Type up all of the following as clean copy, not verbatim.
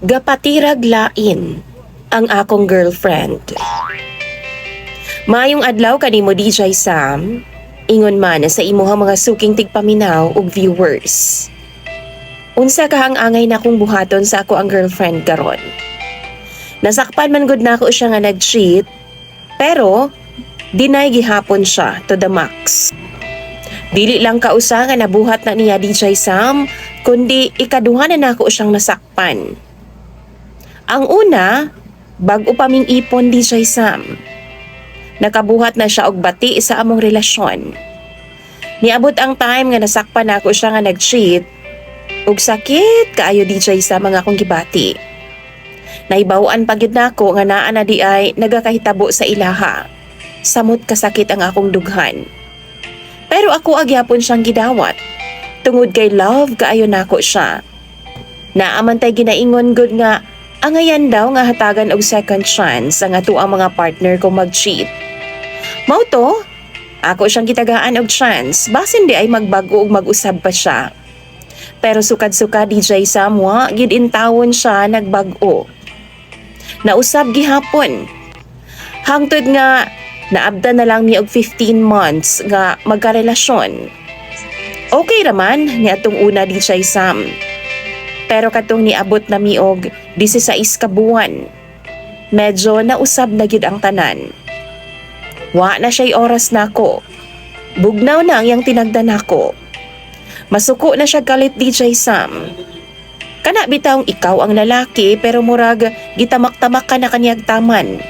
Gapatirag lain ang akong girlfriend. Maayong adlaw kanimo DJ Sam. Ingon man sa imuhang mga suking tigpaminaw ug viewers. Unsa ka ang angay na kong buhaton sa ako ang girlfriend karon. Nasakpan man gud nako siya nga nag-cheat, pero deny gihapon siya to the max. Dili lang kausa nga nabuhat na niya DJ Sam, kundi ikaduha na nako siyang nasakpan. Ang una, bag-o pa ming ipon DJ Sam. Nakabuhat na siya og bati sa among relasyon. Niabot ang time nga nasakpan ako siya nga nag-cheat, ug sakit kaayo DJ Sam mga akong gibati. Naibawaan pa gyud nako nga naa na di ay nagakahitabo sa ilaha. Samot kasakit ang akong dughan. Pero ako agyapon siyang gidawat. Tungod kay love kaayo nako siya. Naamantay ginaingon gud nga angayan daw nga hatagan og second chance ang ato ang mga partner kung mag-cheat. Mao to, ako siyang gitagaan og chance, basin di ay magbago ug mag-usab pa siya. Pero sukad-sukad DJ Sam wa gid intawon siya nagbag-o. Nausab gihapon. Hangtod nga naabda na lang ni og 15 months nga magkarelasyon. Okay raman ni atong una DJ Sam. Pero katong niabot na mi og 16 ka buwan. Medyo nausab na gyud ang tanan. Wa na siya'y oras nako. Bugnaw na ang iyang tinagdan nako. Masuko na siya galit DJ Sam. Kana bitawng ikaw ang lalaki pero murag gitamak-tamak ka na kaniyag taman.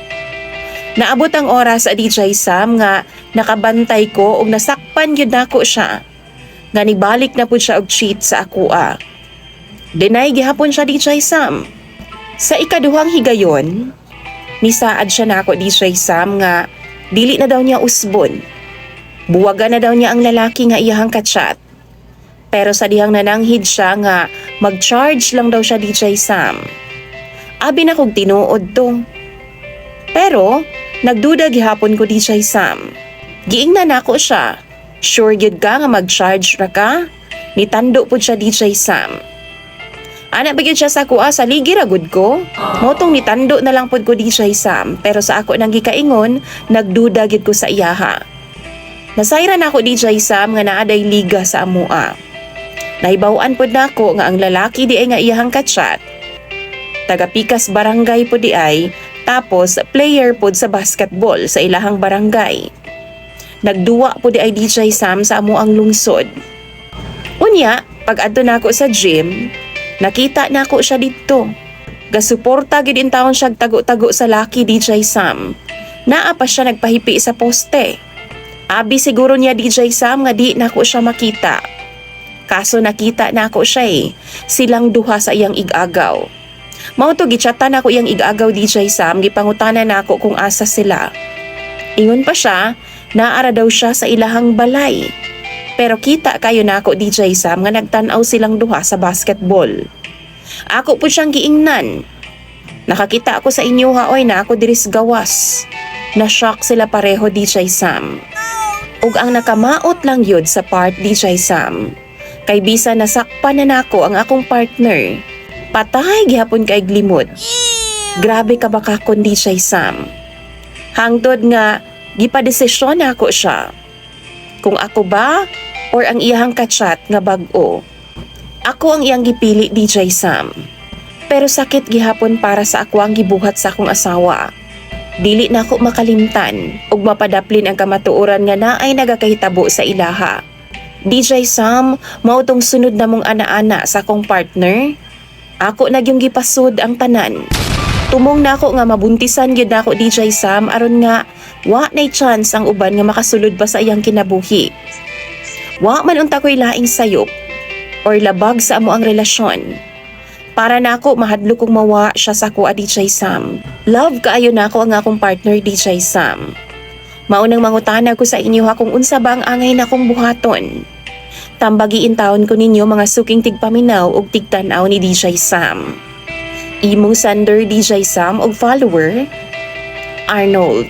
Naabot ang oras sa DJ Sam nga nakabantay ko ug nasakpan gyud nako siya. Nga nibalik na pud siya og cheat sa akoa. Deny gihapon siya DJ Sam. Sa ikaduhang higayon, nisaad siya nako DJ Sam nga dili na daw niya usbon. Buwaga na daw niya ang lalaki nga iyahang kachat. Pero sa dihang nananghid siya nga mag-charge lang daw siya DJ Sam. Abi na kog tinuod to. Pero nagduda gihapon ko DJ Sam. Giingnan nako siya. Sure gyud ka nga mag-charge ra ka? Nitando pud siya DJ Sam. Ana bigyan siya sa kuha sa ligi ra gud ko. Motong nitando na lang pud ko DJ Sam, pero sa ako nang gikaingon, nagduda gid ko sa iyaha. Nasayran ako DJ Sam nga naaday liga sa amua. Nahibaw-an pud nako nga ang lalaki di ay nga iyahang kachat. Taga Pikas barangay pud di ay, tapos player pud sa basketball sa ilahang barangay. Nagduwa pud di ay DJ Sam sa amuang lungsod. Unya, pag adto nako sa gym, nakita na ako siya dito. Gasuporta gid in taon siya tago-tago sa laki DJ Sam. Naa pa siya nagpahipi sa poste. Abi siguro niya DJ Sam nga di nako siya makita. Kaso nakita na ako siya silang duha sa iyang igagaw. Mao to gichatan ako iyang igagaw DJ Sam, gipangutanan nako kung asa sila. Ingon pa siya, naara daw siya sa ilahang balay. Pero kita kayo nako DJ Sam nga nagtan-aw silang duha sa basketball. Ako po siyang giingnan. Nakakita ako sa inyo haoy na ako diris gawas. Na-shock sila pareho DJ Sam. Ug ang nakamaot lang yun sa part DJ Sam. Kay bisa nasakpan na nako ang akong partner. Patay gihapon kay glimod. Grabe ka baka kon DJ Sam. Hangtod nga gipadesisyon nako siya. Kung ako ba or ang iyahang kachat nga bag-o. Ako ang iyang gipili DJ Sam. Pero sakit gihapon para sa ako ang gibuhat sa akong asawa. Dili na ako makalimtan ug mapadaplin ang kamatuoran nga naay nagakahitabo sa ilaha. DJ Sam, mao tong sunod na mong ana-ana sa akong partner. Ako na gyung gipasud ang tanan. Tumong na ako nga mabuntisan gyud nako DJ Sam aron nga wa nay chance ang uban nga makasulod pa sa iyang kinabuhi. Wa man unta ko'y laing sayop or labag sa amo ang relasyon. Para nako mahadlo kong mawa siya sa kuha DJ Sam. Love kaayo nako ang akong partner DJ Sam. Maunang mangutana ko sa inyo kung unsa ba ang angay nakong buhaton. Tambagiin taon ko ninyo mga suking tigpaminaw ug tigtanaw ni DJ Sam. Imong sender DJ Sam og follower, Arnold.